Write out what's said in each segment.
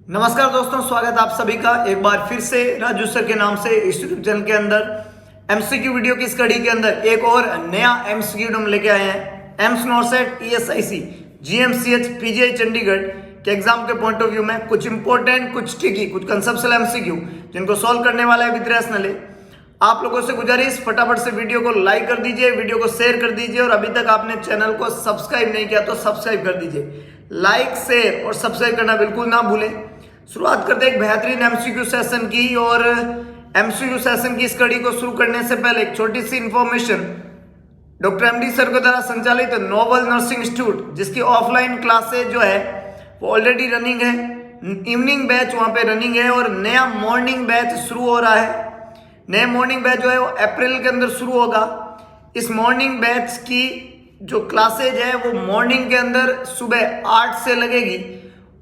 नमस्कार दोस्तों, स्वागत है आप सभी का एक बार फिर से राजू सर के नाम से इस यूट्यूब चैनल के अंदर एमसीक्यू वीडियो की इस कड़ी के अंदर एक और नया एमसीक्यू हम लेके आए हैं। AIIMS NORCET ESIC GMCH PGI Chandigarh के एग्जाम के पॉइंट ऑफ व्यू में कुछ इंपॉर्टेंट, कुछ ट्रिकी, कुछ कंसेप्चुअल एमसीक्यू जिनको सॉल्व करने वाला है विद्यार्थी। आप लोगों से गुजारिश, फटाफट से वीडियो को लाइक कर दीजिए, वीडियो को शेयर कर दीजिए और अभी तक आपने चैनल को सब्सक्राइब नहीं किया तो सब्सक्राइब कर दीजिए। लाइक, शेयर और सब्सक्राइब करना बिल्कुल ना भूलें। शुरुआत करते हैं एक बेहतरीन एमसीक्यू सेशन की। और एमसीक्यू सेशन की इस कड़ी को शुरू करने से पहले एक छोटी सी इंफॉर्मेशन। डॉक्टर एमडी सर के द्वारा संचालित नोबल नर्सिंग इंस्टीट्यूट, जिसकी ऑफलाइन क्लासेज जो है वो ऑलरेडी रनिंग है, इवनिंग बैच वहां पे रनिंग है और नया मॉर्निंग बैच शुरू हो रहा है। नया मॉर्निंग बैच जो है वो अप्रैल के अंदर शुरू होगा। इस मॉर्निंग बैच की जो क्लासेज है वो मॉर्निंग के अंदर सुबह 8 से लगेगी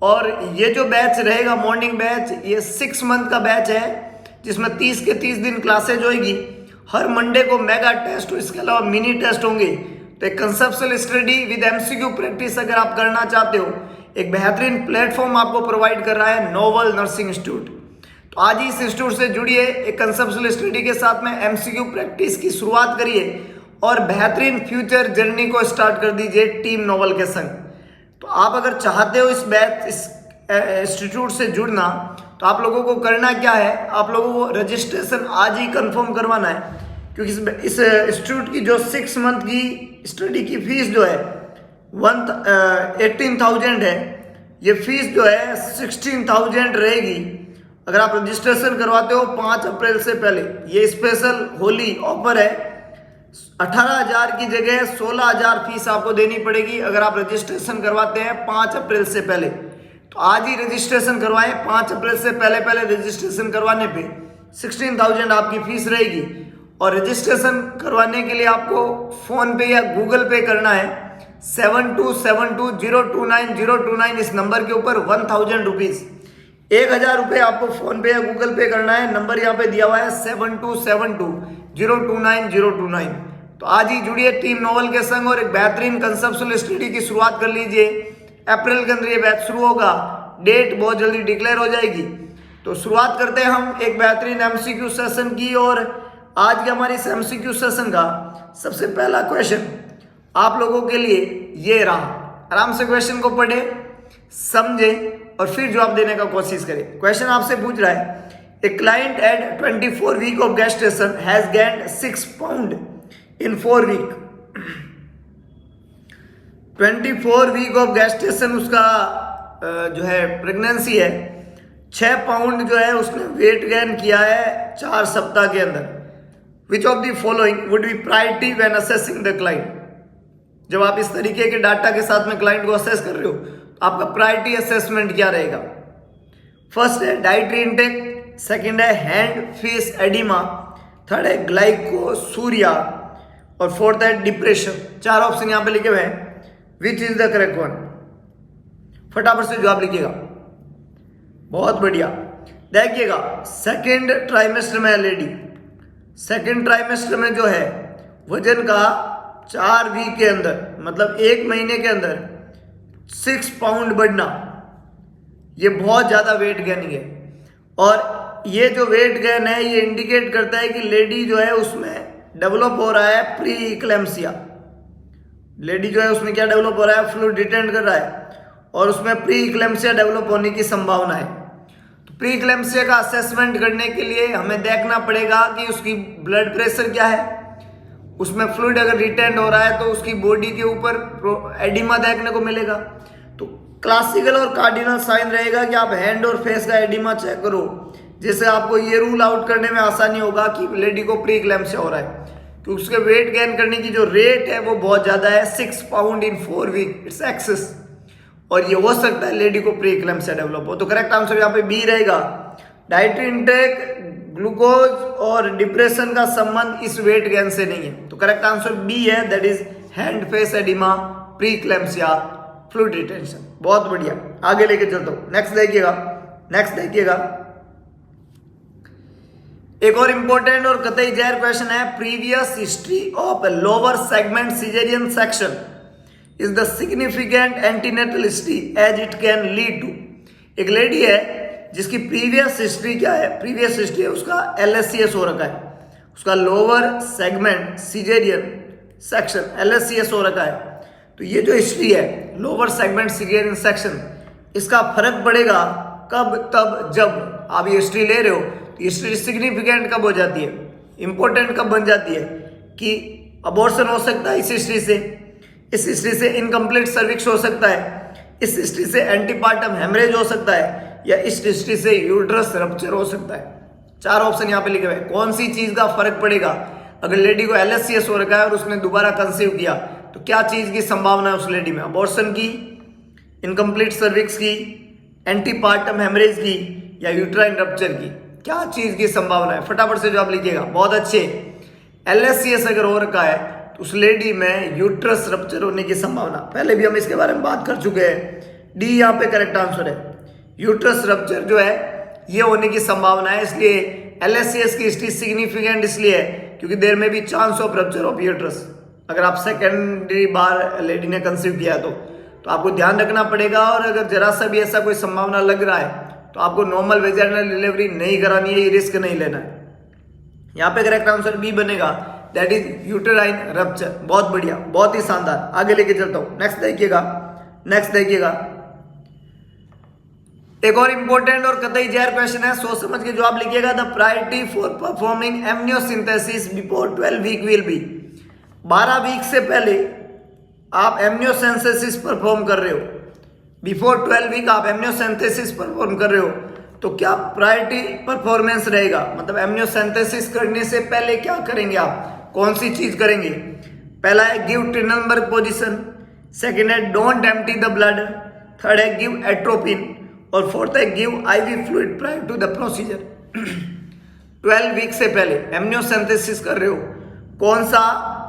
और ये जो बैच रहेगा मॉर्निंग बैच, ये 6 मंथ का बैच है जिसमें 30 के 30 दिन क्लासेज होगी। हर मंडे को मेगा टेस्ट और इसके अलावा मिनी टेस्ट होंगे। तो एक conceptual study with MCQ practice अगर आप करना चाहते हो, एक बेहतरीन प्लेटफॉर्म आपको प्रोवाइड कर रहा है नोबल नर्सिंग इंस्टीट्यूट। तो आज ही इस इंस्टीट्यूट से जुड़िए, एक कंसेप्चुअल स्टडी के साथ में एमसीक्यू प्रैक्टिस की शुरुआत करिए और बेहतरीन फ्यूचर जर्नी को स्टार्ट कर दीजिए टीम नोबल के संग। तो आप अगर चाहते हो इस इंस्टीट्यूट से जुड़ना, तो आप लोगों को करना क्या है, आप लोगों को रजिस्ट्रेशन आज ही कंफर्म करवाना है, क्योंकि इस इंस्टीट्यूट की जो 6 मंथ की स्टडी की फीस जो है 18,000 है, ये फीस जो है 16,000 रहेगी अगर आप रजिस्ट्रेशन करवाते हो 5 अप्रैल से पहले। ये स्पेशल होली ऑफर है। 18,000 की जगह 16,000 फीस आपको देनी पड़ेगी अगर आप रजिस्ट्रेशन करवाते हैं 5 अप्रैल से पहले। तो आज ही रजिस्ट्रेशन करवाएं। 5 अप्रैल से पहले रजिस्ट्रेशन करवाने पे 16,000 आपकी फीस रहेगी। और रजिस्ट्रेशन करवाने के लिए आपको फोन पे या गूगल पे करना है 7272029029 इस नंबर के ऊपर 1,000 रुपीज़, 1,000 रुपये आपको फोन पे या गूगल पे करना है। नंबर यहाँ पे दिया हुआ है 7272029029। तो आज ही जुड़िए टीम नोबल के संग और एक बेहतरीन कंसेप्चुअल स्टडी की शुरुआत कर लीजिए। अप्रैल के अंदर ये बैच शुरू होगा, डेट बहुत जल्दी डिक्लेयर हो जाएगी। तो शुरुआत करते हैं हम एक बेहतरीन एमसीक्यू सेशन की। और आज के हमारी इस एमसीक्यू सेशन का सबसे पहला क्वेश्चन आप लोगों के लिए ये रहा। आराम से क्वेश्चन को पढ़े, समझे और फिर जवाब देने का कोशिश करें। क्वेश्चन आपसे पूछ रहा है, a client at 24 week of gestation has gained 6 pound in 4 week. 24 week of gestation उसका जो है प्रेगनेंसी है, 6 पाउंड जो है उसने वेट गेन किया है 4 सप्ताह के अंदर। Which of the following would be priority when assessing the client. जब आप इस तरीके के डाटा के साथ में क्लाइंट को असेस कर रहे हो तो आपका प्रायोरिटी असेसमेंट क्या रहेगा? फर्स्ट है डाइटरी इंटेक, सेकंड है हैंड फेस एडिमा, थर्ड है ग्लाइकोसूरिया और फोर्थ है डिप्रेशन। 4 ऑप्शन यहाँ पे लिखे हुए हैं। Which is the correct one? फटाफट से जवाब लिखिएगा। बहुत बढ़िया। देखिएगा, सेकंड ट्राइमेस्टर में है लेडी। सेकंड ट्राइमेस्टर में जो है वजन का 4 वीक के अंदर, मतलब 1 महीने के अंदर 6 पाउंड बढ़ना, ये बहुत ज़्यादा वेट गेनिंग है। और ये जो वेट गेन है ये इंडिकेट करता है कि लेडी जो है उसमें डेवलप हो रहा है प्री इक्लेम्सिया। लेडी जो है उसमें क्या डेवलप हो रहा है? फ्लूइड रिटेन कर रहा है और उसमें प्री इक्लेम्सिया डेवलप होने की संभावना है। तो प्री इक्लेम्सिया का असेसमेंट करने के लिए हमें देखना पड़ेगा कि उसकी ब्लड प्रेशर क्या है, उसमें फ्लूइड अगर रिटेन हो रहा है तो उसकी बॉडी के ऊपर एडिमा देखने को मिलेगा। तो क्लासिकल और कार्डिनल साइन रहेगा कि आप हैंड और फेस का एडिमा चेक करो, जिससे आपको ये रूल आउट करने में आसानी होगा कि लेडी को प्री इक्लेम्सिया हो रहा है। क्योंकि उसके वेट गेन करने की जो रेट है वो बहुत ज़्यादा है, 6 pound in 4 week, it's excess. और ये हो सकता है लेडी को प्री इक्लेम्सिया डेवलप हो। तो करेक्ट आंसर यहाँ पे बी रहेगा। डाइटरी इंटेक, ग्लूकोज और डिप्रेशन का संबंध इस वेट गेन से नहीं है। तो करेक्ट आंसर बी है, that is hand face oedema, pre eclampsia, fluid retention. बहुत बढ़िया, आगे लेके चलता हूं। नेक्स्ट देखिएगा, एक और इंपॉर्टेंट और कतई जहर क्वेश्चन है। Previous history of lower segment caesarean section is the significant antenatal history as it can lead to एक लेडी है जिसकी प्रीवियस हिस्ट्री क्या है, प्रीवियस हिस्ट्री है उसका LSCS हो रखा है, उसका lower segment caesarean section LSCS हो रखा है। तो ये जो हिस्ट्री है लोअर सेगमेंट सिजेरियन सेक्शन, इसका फर्क पड़ेगा कब, तब जब आप ये हिस्ट्री ले रहे हो तो हिस्ट्री सिग्निफिकेंट कब हो जाती है, इंपॉर्टेंट कब बन जाती है कि अबॉर्शन हो सकता है इस हिस्ट्री से, इस हिस्ट्री से इनकम्प्लीट सर्विक्स हो सकता है, इस हिस्ट्री से एंटीपार्टम हेमरेज हो सकता है, या इस हिस्ट्री से यूट्रस रप्चर हो सकता है। 4 ऑप्शन यहाँ पे लिखे हुए हैं। कौन सी चीज का फर्क पड़ेगा? अगर लेडी को LSCS हो रखा है और उसने दोबारा कंसीव किया तो क्या चीज की संभावना है उस लेडी में? अबॉर्शन की, इनकम्प्लीट सर्विक्स की, एंटीपार्टम हेमरेज की, या यूट्राइन रप्चर की? क्या चीज की संभावना है? फटाफट से जवाब लिखिएगा। बहुत अच्छे। LSCS अगर हो रखा है तो उस लेडी में यूट्रस रप्चर होने की संभावना, पहले भी हम इसके बारे में बात कर चुके हैं। डी यहाँ पे करेक्ट आंसर है। यूट्रस रप्चर जो है ये होने की संभावना है, इसलिए LSCS की हिस्ट्री सिग्निफिकेंट इसलिए है क्योंकि देयर में भी chance of rupture of uterus. अगर आप सेकेंडरी बार लेडी ने कंसीव किया तो आपको ध्यान रखना पड़ेगा, और अगर जरा सा भी ऐसा कोई संभावना लग रहा है तो आपको नॉर्मल वेजाइनल डिलीवरी नहीं करानी है, ये रिस्क नहीं लेना है। यहाँ पे करेक्ट आंसर बी बनेगा, दैट इज यूटेराइन रप्चर। बहुत बढ़िया, बहुत ही शानदार। आगे लेके चलता हूं। नेक्स्ट देखिएगा, एक और इंपॉर्टेंट और कतई जहर क्वेश्चन है, सोच समझ के जवाब लिखिएगा। The priority for performing amniocentesis before 12 week will be. 12 week से पहले आप एमनियोसिंथेसिस परफॉर्म कर रहे हो, बिफोर 12 वीक आप एमनियोसिंथेसिस परफॉर्म कर रहे हो, तो क्या प्रायोरिटी परफॉर्मेंस रहेगा? मतलब एमनियोसिंथेसिस करने से पहले क्या करेंगे आप, कौन सी चीज करेंगे? पहला है गिव ट्रिनलबर्ग पोजीशन, सेकंड है don't empty the blood, third है गिव एट्रोपिन, और फोर्थ है give IV fluid prior to the procedure. 12 week से पहले एमनियोसिंथेसिस कर रहे हो, कौन सा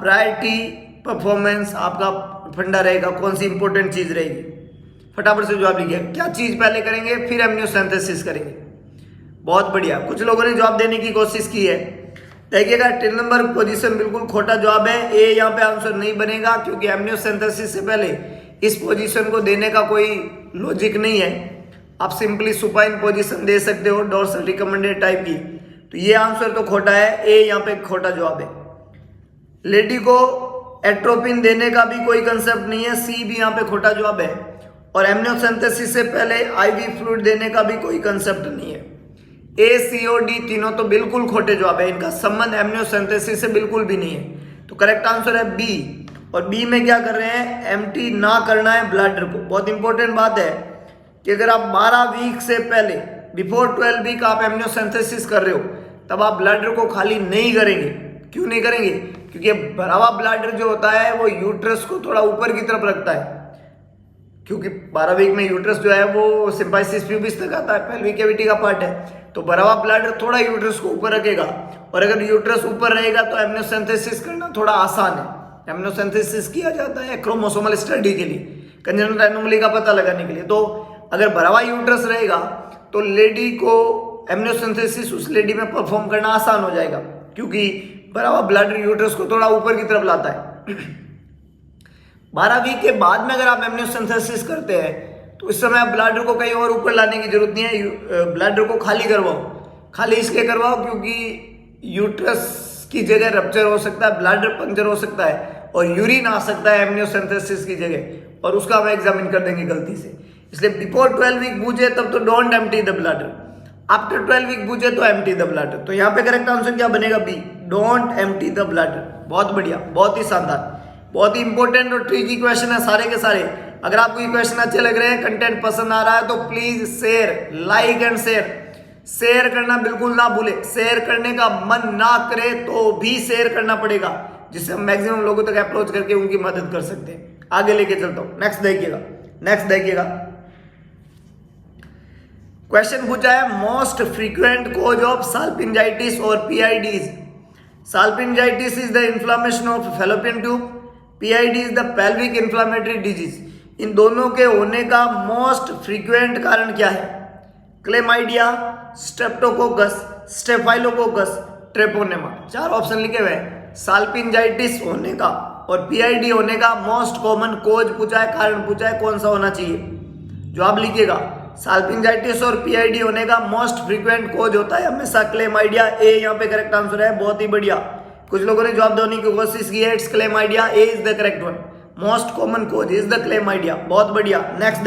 प्रायोरिटी परफॉर्मेंस आपका फंडा रहेगा, कौन सी इंपॉर्टेंट चीज रहेगी? फटाफट से जवाब लिखिए। क्या चीज पहले करेंगे फिर एमनियोसिंथेसिस करेंगे? बहुत बढ़िया, कुछ लोगों ने जवाब देने की कोशिश की है। देखिएगा ट्रिनलबर्ग पोजीशन बिल्कुल खोटा जवाब है, ए यहाँ पे आंसर नहीं बनेगा क्योंकि एमनियोसिंथेसिस से पहले इस पोजीशन को देने का कोई लॉजिक नहीं है। आप सिंपली सुपाइन पोजीशन दे सकते हो, डोर्सल रिकमेंडेड टाइप की। तो ये आंसर तो खोटा है, ए यहाँ पे खोटा जवाब है। लेडी को एट्रोपिन देने का भी कोई कंसेप्ट नहीं है, सी भी यहाँ पे खोटा जवाब है। और एमनियोसिंथेसिस से पहले IV फ्लूइड देने का भी कोई कंसेप्ट नहीं है। A, C और D तीनों तो बिल्कुल खोटे जवाब है, इनका संबंध एमनियोसिंथेसिस से बिल्कुल भी नहीं है। तो करेक्ट आंसर है बी। और बी में क्या कर रहे हैं? एम्प्टी ना करना है ब्लैडर को। बहुत इंपॉर्टेंट बात है कि अगर आप 12 वीक से पहले बिफोर 12 वीक आप एमनियोसिंथेसिस कर रहे हो तब आप ब्लैडर को खाली नहीं करेंगे। क्यों नहीं करेंगे? क्योंकि भरा हुआ ब्लैडर जो होता है वो यूट्रस को थोड़ा ऊपर की तरफ रखता है, क्योंकि 12 वीक में यूट्रस जो है वो सिम्पाइसिस प्यूबिस तक आता है, पेल्विक कैविटी का पार्ट है। तो भरा हुआ ब्लैडर थोड़ा यूट्रस को ऊपर रखेगा, और अगर यूट्रस ऊपर रहेगा तो एमनियोसिंथेसिस करना थोड़ा आसान है। एमनियोसिंथेसिस किया जाता है क्रोमोसोमल स्टडी के लिए, कंजेनिटल एनोमली का पता लगाने के लिए। तो अगर भरा हुआ यूट्रस रहेगा तो लेडी को एमनियोसिंथेसिस उस लेडी में परफॉर्म करना आसान हो जाएगा, क्योंकि भरा हुआ ब्लैडर यूट्रस को थोड़ा ऊपर की तरफ लाता है। 12 वीक के बाद में अगर आप एमनियोसिंथेसिस करते हैं तो इस समय आप ब्लैडर को कहीं और ऊपर लाने की जरूरत नहीं है, ब्लैडर को खाली करवाओ। खाली इसलिए करवाओ क्योंकि यूट्रस की जगह रप्चर हो सकता है, ब्लैडर पंक्चर हो सकता है, और यूरिन आ सकता है एमनियोसिंथेसिस की जगह, और उसका हम एग्जामिन कर देंगे गलती से। इसलिए बिफोर 12 वीक बूझे तब तो don't empty the bladder, after 12 week बूझे तो एम्प्टी द ब्लैडर। तो यहाँ पे करेक्ट आंसर क्या बनेगा? B, don't empty the bladder. बहुत बढ़िया, बहुत ही शानदार, बहुत ही इंपॉर्टेंट और ट्रिकी क्वेश्चन है सारे के सारे। अगर आपको ये क्वेश्चन अच्छे लग रहे हैं, कंटेंट पसंद आ रहा है, तो please share, like and share करना बिल्कुल ना भूले। शेयर करने का मन ना करे तो भी शेयर करना पड़ेगा, जिससे हम मैक्सिमम लोगों तक अप्रोच करके उनकी मदद कर सकते हैं। आगे लेके चलता हूं। नेक्स्ट देखिएगा क्वेश्चन पूछा है, most frequent cause of salpingitis और PIDs। Salpingitis is the inflammation of fallopian tube, PID is the pelvic inflammatory disease. इन दोनों के होने का मोस्ट फ्रीक्वेंट कारण क्या है? Chlamydia, streptococcus, staphylococcus, treponema. 4 option लिखे हुए हैं। साल्पिंजाइटिस होने का और PID होने का मोस्ट कॉमन कोज पूछा है, कारण पूछा है, कौन सा होना चाहिए? जवाब लिखिएगा। साल्पिंजाइटिस और पीआईडी होने का मोस्ट फ्रीक्वेंट कॉज होता है हमेशा क्लेमाइडिया। ए यहाँ पे करेक्ट आंसर है, बहुत ही बढ़िया। कुछ लोगों ने जवाब देने की कोशिश की है, it's chlamydia, A is the correct one. Most common cause is the chlamydia, बहुत बढ़िया। नेक्स्ट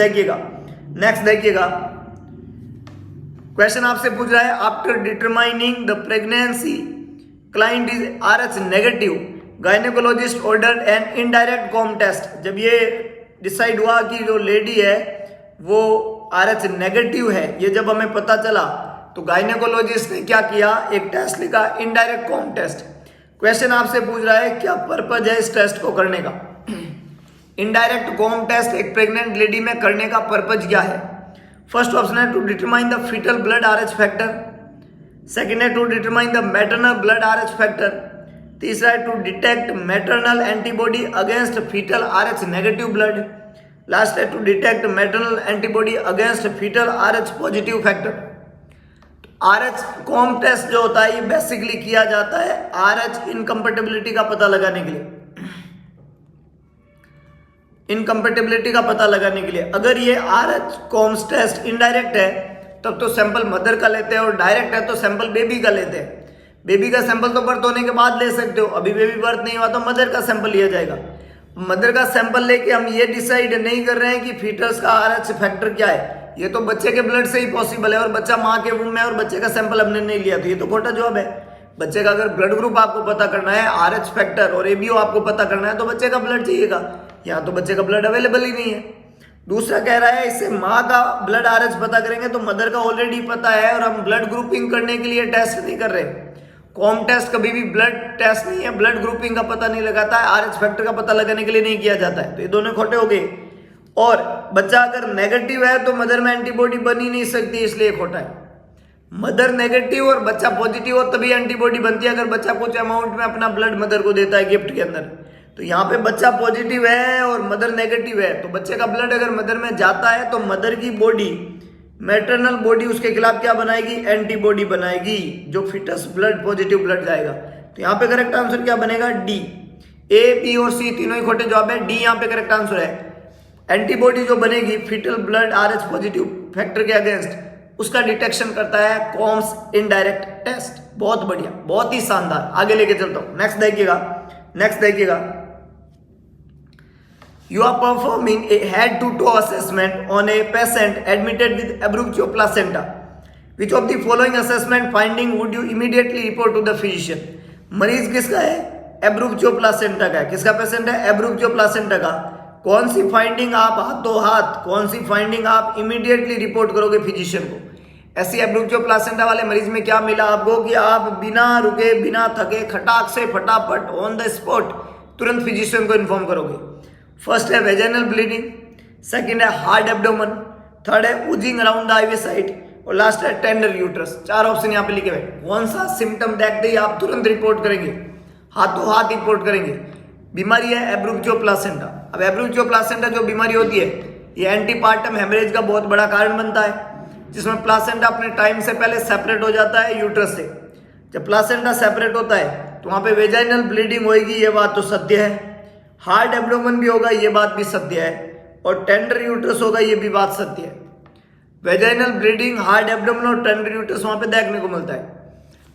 देखिएगा, क्वेश्चन आपसे पूछ रहा है after determining the pregnancy client is RH negative, gynecologist order an indirect Coombs test. जब ये डिसाइड हुआ कि जो लेडी है वो RH नेगेटिव है, ये जब हमें पता चला तो गायनेकोलॉजिस्ट ने क्या किया, एक टेस्ट लिखा, इनडायरेक्ट कॉम टेस्ट। क्वेश्चन आपसे पूछ रहा है क्या पर्पज है इस टेस्ट को करने का। इनडायरेक्ट कॉम टेस्ट एक प्रेग्नेंट लेडी में करने का पर्पज क्या है। फर्स्ट ऑप्शन है to determine the fetal blood RH factor, second है to determine the maternal blood RH factor, तीसरा है to detect maternal antibody against fetal RH negative blood, last है to detect maternal antibody against fetal RH positive factor. RH Coombs test जो होता है ये basically किया जाता है RH इनकम्पेटिबिलिटी का पता लगाने के लिए, इनकम्पेटिबिलिटी का पता लगाने के लिए। अगर ये RH कॉम्स टेस्ट इनडायरेक्ट है तब तो सैंपल मदर का लेते हैं, और डायरेक्ट है तो सैंपल बेबी का लेते हैं। बेबी का सैंपल तो बर्थ होने के बाद ले सकते हो, अभी बेबी बर्थ नहीं हुआ तो मदर का सैंपल लिया जाएगा। मदर का सैंपल लेके हम ये डिसाइड नहीं कर रहे हैं कि फीटस का RH फैक्टर क्या है, ये तो बच्चे के ब्लड से ही पॉसिबल है, और बच्चा माँ के वूम में और बच्चे का सैंपल हमने नहीं लिया, तो ये तो खोटा जवाब है। बच्चे का अगर ब्लड ग्रुप आपको पता करना है, RH फैक्टर और ABO आपको पता करना है, तो बच्चे का ब्लड चाहिएगा, यहाँ तो बच्चे का ब्लड अवेलेबल ही नहीं है। दूसरा कह रहा है इससे माँ का ब्लड RH पता करेंगे तो मदर का ऑलरेडी पता है, और हम ब्लड ग्रुपिंग करने के लिए टेस्ट नहीं कर रहे। कॉम टेस्ट कभी भी ब्लड टेस्ट नहीं है, ब्लड ग्रुपिंग का पता नहीं लगाता है, RH फैक्टर का पता लगाने के लिए नहीं किया जाता है, तो ये दोनों खोटे हो गए। और बच्चा अगर नेगेटिव है तो मदर में एंटीबॉडी बन ही नहीं सकती, इसलिए खोटा है। मदर नेगेटिव और बच्चा पॉजिटिव हो तभी एंटीबॉडी बनती है, अगर बच्चा कुछ अमाउंट में अपना ब्लड मदर को देता है गिफ्ट के अंदर। तो यहाँ पे बच्चा पॉजिटिव है और मदर नेगेटिव है, तो बच्चे का ब्लड अगर मदर में जाता है तो मदर की बॉडी, मैटरनल बॉडी उसके खिलाफ क्या बनाएगी, एंटीबॉडी बनाएगी, जो फिटस ब्लड पॉजिटिव ब्लड जाएगा। तो यहाँ पे करेक्ट आंसर क्या बनेगा, डी। A, B और C तीनों ही खोटे जवाब है, डी यहाँ पे करेक्ट आंसर है। एंटीबॉडी जो बनेगी fetal blood RH positive factor के अगेंस्ट, उसका डिटेक्शन करता है कॉम्स इनडायरेक्ट टेस्ट। बहुत बढ़िया, बहुत ही शानदार, आगे लेके चलता हूं। नेक्स्ट देखिएगा, you are performing a head to toe assessment on a patient admitted with abruptio placenta. Which of the following assessment finding would you immediately report to the physician? मरीज किसका है, एब्रूप्टियो प्लासेंटा का है। किसका पेशेंट है, एब्रूप्टियो placenta का। कौन सी finding आप हाथों हाथ, कौन सी फाइंडिंग आप इमीडिएटली रिपोर्ट करोगे फिजिशियन को। ऐसी एब्रूप्टियो प्लासेंटा वाले मरीज में क्या मिला आपको कि आप बिना रुके बिना थके खटाक से फटाफट ऑन द स्पॉट तुरंत फिजिशियन को इन्फॉर्म करोगे। फर्स्ट है वेजाइनल ब्लीडिंग, सेकंड है हार्ड एब्डोमेन, थर्ड है oozing around the IV site, और लास्ट है टेंडर यूट्रस। चार ऑप्शन यहाँ पे लिखे हुए। कौन सा सिम्टम देखते ही आप तुरंत रिपोर्ट करेंगे, हाथों हाथ रिपोर्ट करेंगे। बीमारी है एब्रूप्टियो प्लासेंटा। अब एब्रूप्टियो प्लासेंटा जो बीमारी होती है ये एंटीपार्टम हेमरेज का बहुत बड़ा कारण बनता है, जिसमें प्लासेंटा अपने टाइम से पहले सेपरेट हो जाता है यूट्रस से। जब प्लासेंटा सेपरेट होता है तो वहाँ पे वेजाइनल ब्लीडिंग होगी, ये बात तो सत्य है। हार्ड एब्डोमेन भी होगा, ये बात भी सत्य है, और टेंडर यूट्रस होगा, ये भी बात सत्य है। वेजाइनल ब्लीडिंग, हार्ड एब्डोमेन और टेंडर यूट्रस वहाँ पे देखने को मिलता है।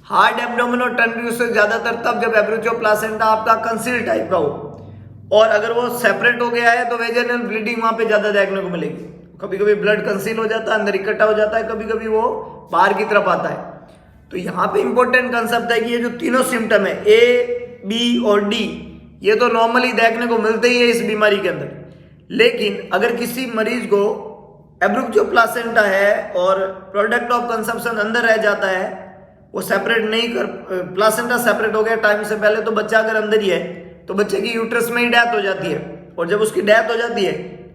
हार्ड एब्डोमेन और टेंडर यूट्रस ज्यादातर तब जब एब्रूप्टियो प्लासेंटा आपका कंसील टाइप का हो, और अगर वो सेपरेट हो गया है तो वेजाइनल ब्लीडिंग वहाँ पे ज्यादा देखने को मिलेगी। कभी कभी ब्लड कंसील हो जाता है, अंदर इकट्ठा हो जाता है, कभी कभी वो बाहर की तरफ आता है। तो यहाँ पे इंपॉर्टेंट कंसेप्ट है कि ये जो तीनों सिम्टम है A, B और D, ये तो नॉर्मली देखने को मिलते ही है इस बीमारी के अंदर। लेकिन अगर किसी मरीज को एब्रूप्टियो प्लासेंटा है और प्रोडक्ट ऑफ कंजम्पशन अंदर रह जाता है, वो सेपरेट नहीं कर, प्लासेंटा सेपरेट हो गया टाइम से पहले, तो बच्चा अगर अंदर ही है तो बच्चे की यूट्रस में ही डेथ हो जाती है, और जब उसकी डेथ हो जाती है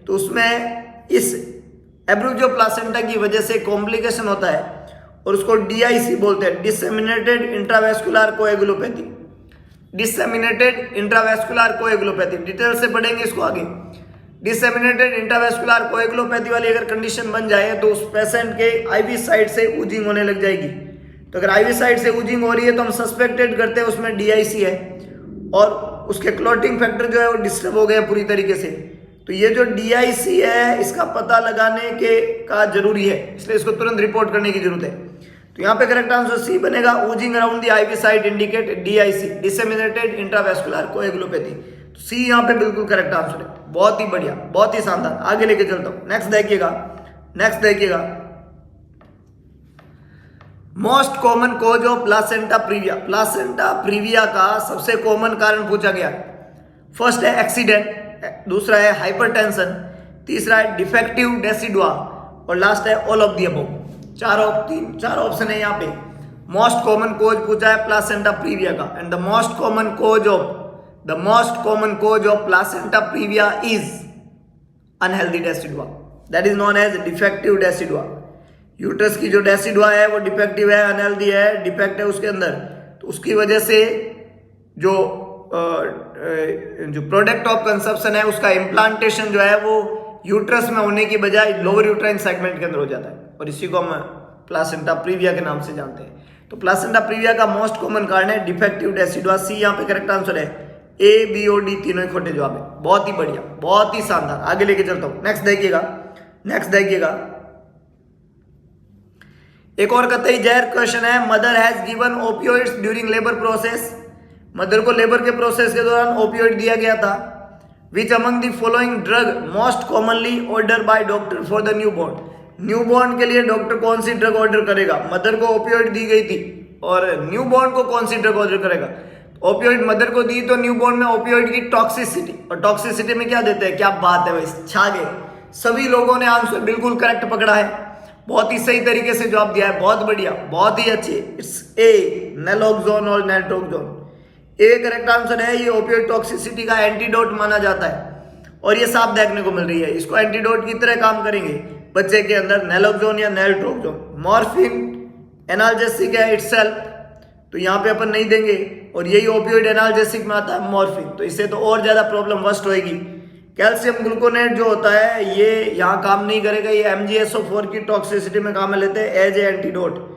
तो उसमें इस एब्रूप्टियो प्लासेंटा की वजह से कॉम्प्लिकेशन होता है, और उसको DIC बोलते हैं, disseminated intravascular कोएगुलोपैथी। Disseminated intravascular कोएगुलोपैथी, detail से पढ़ेंगे इसको आगे। डिसेमिनेटेड इंट्रावेस्कुलर कोएगुलोपैथी वाली अगर कंडीशन बन जाए तो उस पेशेंट के आईवी साइड से ऊजिंग होने लग जाएगी। तो अगर आईवी साइड से ऊजिंग हो रही है तो हम सस्पेक्टेड करते हैं उसमें DIC है, और उसके क्लॉटिंग फैक्टर जो है वो डिस्टर्ब हो गए पूरी तरीके से। तो तो ये जो DIC है इसका पता लगाने के का जरूरी है, इसलिए इसको तुरंत रिपोर्ट करने की जरूरत है। तो यहाँ पे करेक्ट आंसर सी बनेगा, Ojing around the IV site indicate DIC, disseminated intravascular कोएगुलोपैथी। तो सी यहाँ पे बिल्कुल करेक्ट आंसर है। बहुत ही बढ़िया, बहुत ही शानदार, आगे लेके चलता हूँ। नेक्स्ट देखिएगा, most common cause of placenta previa. Placenta previa का सबसे कॉमन कारण पूछा गया। फर्स्ट है एक्सीडेंट, दूसरा है हाइपरटेंशन, तीसरा है डिफेक्टिव डेसिडुआ और लास्ट है ऑल ऑफ दी अबव। चार ऑप्शन है यहाँ पे। मोस्ट कॉमन कोज पूछा है प्लासेंटा प्रीविया का, and the most common cause of placenta previa is unhealthy decidua, that is known as defective decidua. Uterus की जो डेसिडुआ है वो डिफेक्टिव है, अनहेल्दी है, डिफेक्ट है उसके अंदर, तो उसकी वजह से जो प्रोडक्ट ऑफ कंजप्शन है उसका इम्प्लांटेशन जो है वो यूट्रस में होने की बजाय लोअर यूट्राइन सेगमेंट के अंदर हो जाता है, और इसी को हम प्लासेंटा प्रीविया के नाम से जानते हैं। तो प्लासेंटा प्रीविया का मोस्ट कॉमन कारण है डिफेक्टिव डेसिडुआ। सी यहाँ पे करेक्ट आंसर है। A, B और D तीनों ही खोटे जवाब है। बहुत ही बढ़िया, बहुत ही शानदार, आगे लेके चलता हूं। नेक्स्ट देखिएगा, एक और कतई जहर क्वेश्चन है। Mother has given opioids during labour process. Mother को लेबर के प्रोसेस के दौरान ओपियोइड दिया गया था। Which among the following drug most commonly order by doctor for the newborn. Newborn के लिए डॉक्टर कौन सी ड्रग ऑर्डर करेगा? मदर को ओपियोइड दी गई थी और न्यूबॉर्न को कौन सी ड्रग ऑर्डर करेगा? ओपियोइड मदर को दी तो न्यूबॉर्न में ओपियोइड की टॉक्सिसिटी, और टॉक्सिसिटी में क्या देते हैं? क्या बात है भाई, छा गए। सभी लोगों ने आंसर बिल्कुल करेक्ट पकड़ा है, बहुत ही सही तरीके से जवाब दिया है, बहुत बढ़िया, बहुत ही अच्छी। इट्स ए, नैलोक्सोन और नैल्ट्रोक्सोन। ए करेक्ट आंसर है। ये ओपियोइड टॉक्सिसिटी का एंटीडोट माना जाता है और ये साफ देखने को मिल रही है। इसको एंटीडोट की तरह काम करेंगे बच्चे के अंदर, नैलोक्सोन या नैल्ट्रोक्सोन। मॉर्फिन एनाल्जेसिक है इटसेल्फ, तो यहाँ पे अपन नहीं देंगे, और यही ओपियोइड एनाल्जेसिक में आता है मॉर्फिन, तो इससे तो और ज्यादा प्रॉब्लम वर्स्ट होएगी। कैल्शियम ग्लूकोनेट जो होता है ये यहाँ काम नहीं करेगा, ये MgSO4 की टॉक्सिसिटी में काम लेते हैं एज ए एंटीडोट।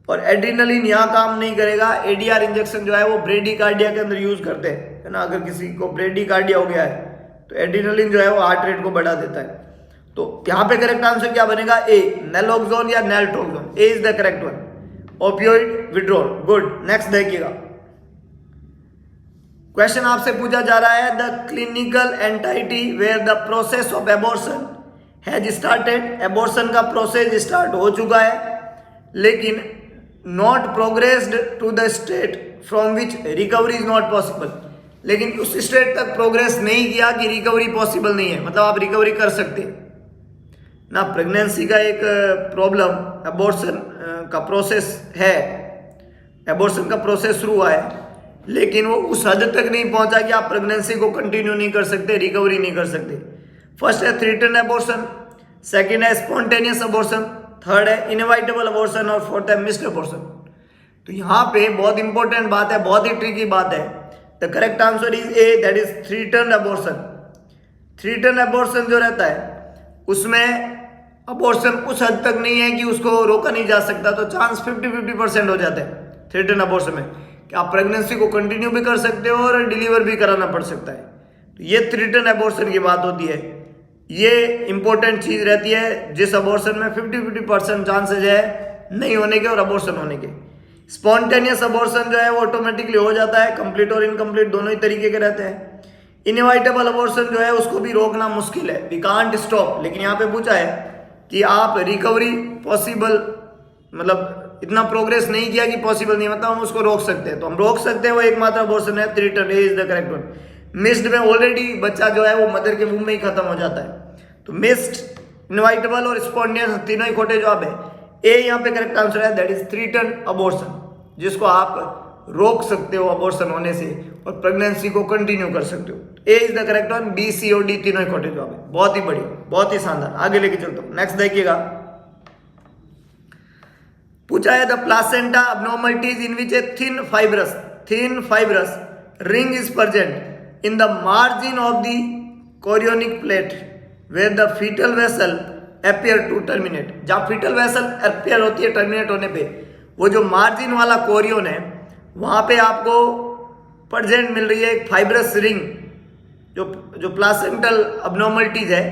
और एड्रीनलिन यहाँ काम नहीं करेगा। ADR इंजेक्शन जो है वो ब्रेडिकार्डिया के अंदर यूज करते हैं, है ना। अगर किसी को ब्रेडिकार्डिया हो गया है तो एड्रीनलिन जो है वो हार्ट रेट को बढ़ा देता है। तो यहाँ पे करेक्ट आंसर क्या बनेगा? ए, नैलोक्सोन या naltrexone. A is the correct one. Opioid withdrawal, good. Next देखिएगा, क्वेश्चन आपसे पूछा जा रहा है, the clinical entity where the process of abortion has started. Abortion का प्रोसेस स्टार्ट हो चुका है लेकिन not progressed to the state from which recovery is not possible. लेकिन उस स्टेट तक प्रोग्रेस नहीं किया कि रिकवरी पॉसिबल नहीं है, मतलब आप रिकवरी कर सकते ना। प्रेगनेंसी का एक प्रॉब्लम एबॉर्शन का प्रोसेस है, एबॉर्शन का प्रोसेस शुरू हुआ है लेकिन वो उस हद तक नहीं पहुंचा कि आप प्रेगनेंसी को कंटिन्यू नहीं कर सकते, रिकवरी नहीं कर सकते। फर्स्ट है थ्रेटन एबॉर्शन, सेकंड है स्पॉन्टेनियस एबॉर्शन, थर्ड है इनएविटेबल एबॉर्शन और फोर्थ है मिस्ड एबॉर्शन। तो यहाँ पे बहुत इंपॉर्टेंट बात है, बहुत ही ट्रिकी बात है। The correct answer is a, that is threaten abortion. Threaten abortion जो रहता है उसमें अबॉर्शन उस हद तक नहीं है कि उसको रोका नहीं जा सकता, तो चांस 50-50% हो जाते हैं थ्रेटन एबॉर्शन में कि आप प्रेगनेंसी को कंटिन्यू भी कर सकते हो और डिलीवर भी कराना पड़ सकता है। तो ये थ्रेटन एबॉर्शन की बात होती है। ये इंपॉर्टेंट चीज रहती है जिस अबॉर्शन में 50-50% चांसेज है नहीं होने के और अबॉर्शन होने के। स्पॉन्टेनियस अबॉर्शन जो है वो ऑटोमेटिकली हो जाता है, कंप्लीट और इनकम्प्लीट दोनों ही तरीके के रहते हैं। इनएविटेबल अबॉर्शन जो है उसको भी रोकना मुश्किल है, वी कांट स्टॉप। लेकिन यहाँ पे पूछा है कि आप रिकवरी पॉसिबल, मतलब इतना प्रोग्रेस नहीं किया कि पॉसिबल नहीं, मतलब हम उसको रोक सकते हैं, तो हम रोक सकते हैं। वो एकमात्र अबॉर्शन है threaten, A is the correct one. Missed में ऑलरेडी बच्चा जो है वो मदर के मुंह में ही खत्म हो जाता है। तो मिस्ड, इनएविटेबल और स्पॉन्टेनियस तीनों ही खोटे जवाब है। ए यहाँ पे करेक्ट आंसर है, दैट इज थ्रेटन अबॉर्शन, जिसको आप रोक सकते हो अबॉर्शन होने से और प्रेगनेंसी को कंटिन्यू कर सकते हो। A is the correct one, B, C और डी तीनों ही खोटे जवाब है। बहुत ही बढ़िया, बहुत ही शानदार, आगे लेके चलता हूँ। नेक्स्ट देखिएगा, पूछा है the placenta abnormalities in which a thin fibrous ring is present in the margin of the chorionic plate where the fetal vessel appear to terminate। जहाँ fetal vessel appear होती है टर्मिनेट होने पे, वो जो मार्जिन वाला कोरियन है वहां पे आपको प्रेजेंट मिल रही है एक फाइब्रस रिंग, जो प्लासेंटल अबनॉर्मलिटीज है,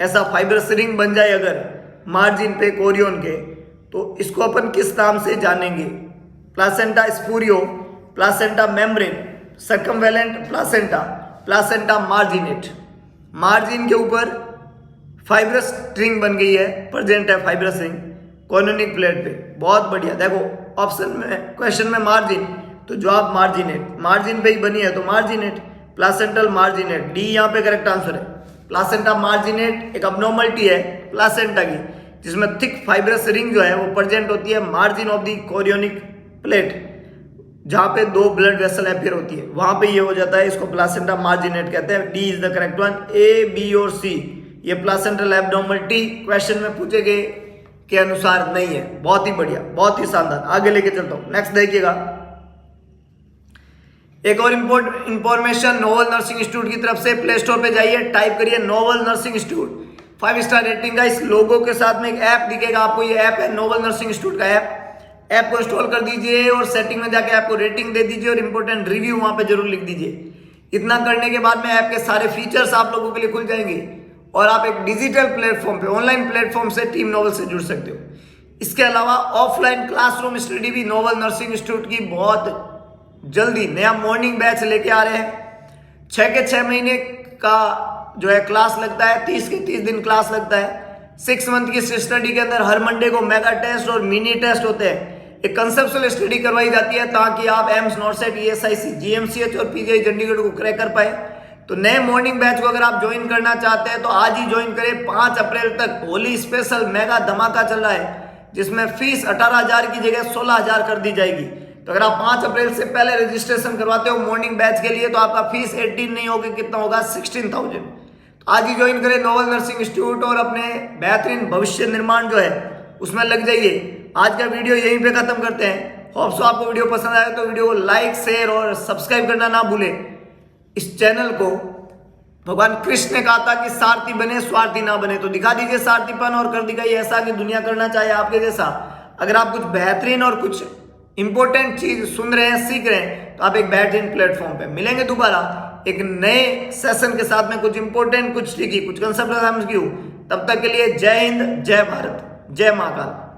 ऐसा फाइब्रस रिंग बन जाए अगर मार्जिन पे कोरियन के, तो इसको अपन किस नाम से जानेंगे? Placenta spuria, placenta membrane, circumvallate placenta, placenta marginate. Margin के ऊपर फाइब्रस रिंग बन गई है, प्रेजेंट है फाइब्रस रिंग कॉर्निक प्लेट पे। बहुत बढ़िया। देखो ऑप्शन में, क्वेश्चन में मार्जिन, तो जवाब मार्जिनेट, मार्जिन पे ही बनी है तो मार्जिनेट, प्लासेंटल मार्जिनेट, डी यहाँ पे करेक्ट आंसर है। प्लासेंटा मार्जिनेट एक अबनॉर्मलिटी है प्लासेंटा की, जिसमें थिक फाइब्रस रिंग जो है वो प्रेजेंट होती है margin of the chorionic plate, जहां पे दो ब्लड वेसल अपीयर होती है, वहां पे ये हो जाता है, इसको प्लासेंटा मार्जिनेट कहते हैं। D is the correct one. A, B और सी ये प्लासेंटल एब्नॉर्मलिटी क्वेश्चन में पूछे गए के अनुसार नहीं है। बहुत ही बढ़िया, बहुत ही शानदार। आगे लेके चलता हूं, नेक्स्ट देखिएगा। एक और इंफॉर्मेशन नोवल नर्सिंग इंस्टीट्यूट की तरफ से, प्ले स्टोर पे जाइए, टाइप करिए novel nursing institute, 5 star rating का इस लोगो के साथ में एक ऐप दिखेगा आपको। ये ऐप है नोवल नर्सिंग इंस्टीट्यूट का ऐप को इंस्टॉल कर दीजिए और सेटिंग में जाके ऐप को रेटिंग दे दीजिए और इंपॉर्टेंट रिव्यू वहां पे जरूर लिख दीजिए। इतना करने के बाद में ऐप के सारे फीचर्स आप लोगों के लिए खुल जाएंगे और आप एक डिजिटल प्लेटफॉर्म पे, ऑनलाइन प्लेटफॉर्म से टीम नोवल से जुड़ सकते हो। इसके अलावा ऑफलाइन क्लासरूम स्टडी भी नोवल नर्सिंग इंस्टीट्यूट की बहुत जल्दी नया मॉर्निंग बैच लेके आ रहे हैं। 6 के 6 महीने का जो है क्लास लगता है, 30 के 30 दिन क्लास लगता है। 6 मंथ की स्टडी के अंदर हर मंडे को मेगा टेस्ट और मिनी टेस्ट होते हैं। एक कंसेप्चुअल स्टडी करवाई जाती है ताकि आप एम्स, नॉर्सेट, ESIC, GMCH और PGI चंडीगढ़ को क्रैक कर पाए। तो नए मॉर्निंग बैच को अगर आप ज्वाइन करना चाहते हैं तो आज ही ज्वाइन करें। 5 अप्रैल तक होली स्पेशल मेगा धमाका चल रहा है, जिसमें फीस 18,000 की जगह 16,000 कर दी जाएगी। तो अगर आप 5 अप्रैल से पहले रजिस्ट्रेशन करवाते हो मॉर्निंग बैच के लिए तो आपका फीस 18 नहीं होगी, कितना होगा? 16,000। तो आज ही ज्वाइन करें नोवल नर्सिंग इंस्टीट्यूट और अपने बेहतरीन भविष्य निर्माण जो है उसमें लग जाइए। आज का वीडियो यहीं पे खत्म करते हैं। होप सो आपको वीडियो पसंद आया तो वीडियो को लाइक, शेयर और सब्सक्राइब करना ना भूलें। इस चैनल को भगवान कृष्ण ने कहा था कि सारथी बने, स्वार्थी ना बने, तो दिखा दीजिए सारथीपन और कर दिखाइए ऐसा कि दुनिया करना चाहे आपके जैसा। अगर आप कुछ बेहतरीन और कुछ इंपॉर्टेंट चीज सुन रहे हैं, सीख रहे हैं, तो आप एक बेहतरीन प्लेटफॉर्म पे मिलेंगे दोबारा एक नए सेशन के साथ में, कुछ इंपॉर्टेंट, कुछ ट्रिकी, कुछ कंसेप्ट समझ गई। तब तक के लिए जय हिंद, जय भारत, जय महाकाल।